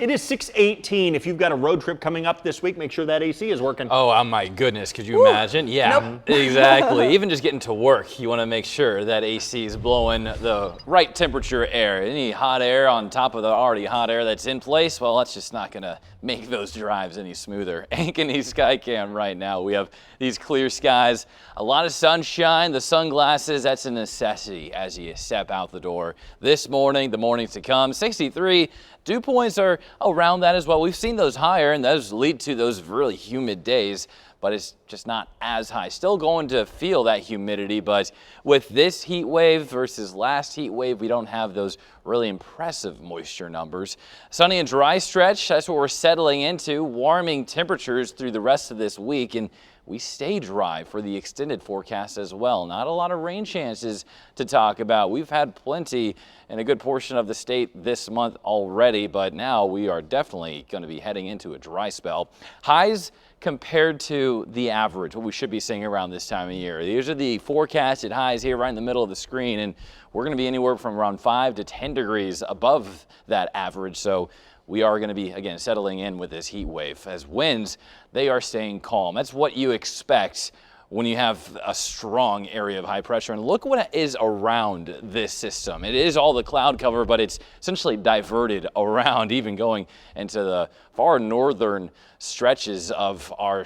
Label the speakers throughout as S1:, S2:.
S1: It is 6:18. If you've got a road trip coming up this week, make sure that AC is working.
S2: Oh my goodness, could you imagine? Yeah,
S1: Nope.
S2: exactly. Even just getting to work, you want to make sure that AC is blowing the right temperature air. Any hot air on top of the already hot air that's in place, well, that's just not going to make those drives any smoother. Ankeny Skycam right now. We have these clear skies, a lot of sunshine. The sunglasses, that's a necessity as you step out the door. This morning, the mornings to come, 63. Dew points are around that as well. We've seen those higher, and those lead to those really humid days, but it's just not as high. Still going to feel that humidity, but with this heat wave versus last heat wave, we don't have those really impressive moisture numbers. Sunny and dry stretch, that's what we're settling into. Warming temperatures through the rest of this week, and we stay dry for the extended forecast as well. Not a lot of rain chances to talk about. We've had plenty in a good portion of the state this month already, but now we are definitely going to be heading into a dry spell. Highs compared to the average, what we should be seeing around this time of year. These are the forecasted highs here right in the middle of the screen, and we're going to be anywhere from around 5 to 10 degrees above that average. So we are going to be, again, settling in with this heat wave. As winds, they are staying calm. That's what you expect when you have a strong area of high pressure. And look what is around this system. It is all the cloud cover, but it's essentially diverted around, even going into the far northern stretches of our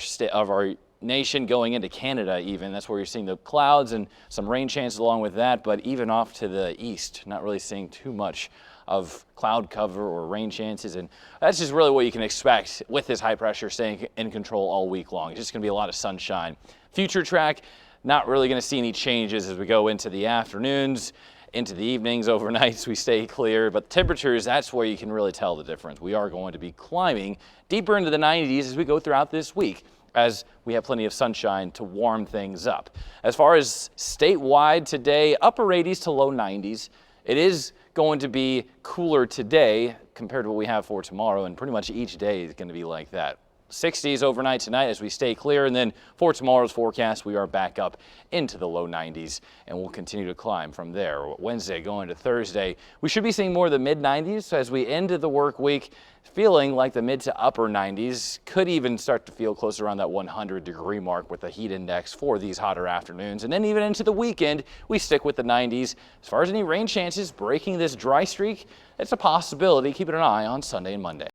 S2: nation, going into Canada even. That's where you're seeing the clouds and some rain chances along with that, but even off to the east, not really seeing too much of cloud cover or rain chances, and that's just really what you can expect with this high pressure staying in control all week long. It's just going to be a lot of sunshine. Future track, not really going to see any changes as we go into the afternoons, into the evenings, overnights we stay clear, but temperatures, that's where you can really tell the difference. We are going to be climbing deeper into the 90s as we go throughout this week, as we have plenty of sunshine to warm things up. As far as statewide today, upper 80s to low 90s. It is going to be cooler today compared to what we have for tomorrow, and pretty much each day is going to be like that. 60s overnight tonight as we stay clear, and then for tomorrow's forecast, we are back up into the low 90s, and we'll continue to climb from there. Wednesday going to Thursday, we should be seeing more of the mid 90s as we end the work week, feeling like the mid to upper 90s, could even start to feel closer around that 100-degree mark with the heat index for these hotter afternoons. And then even into the weekend, we stick with the 90s. As far as any rain chances breaking this dry streak, it's a possibility. Keeping an eye on Sunday and Monday.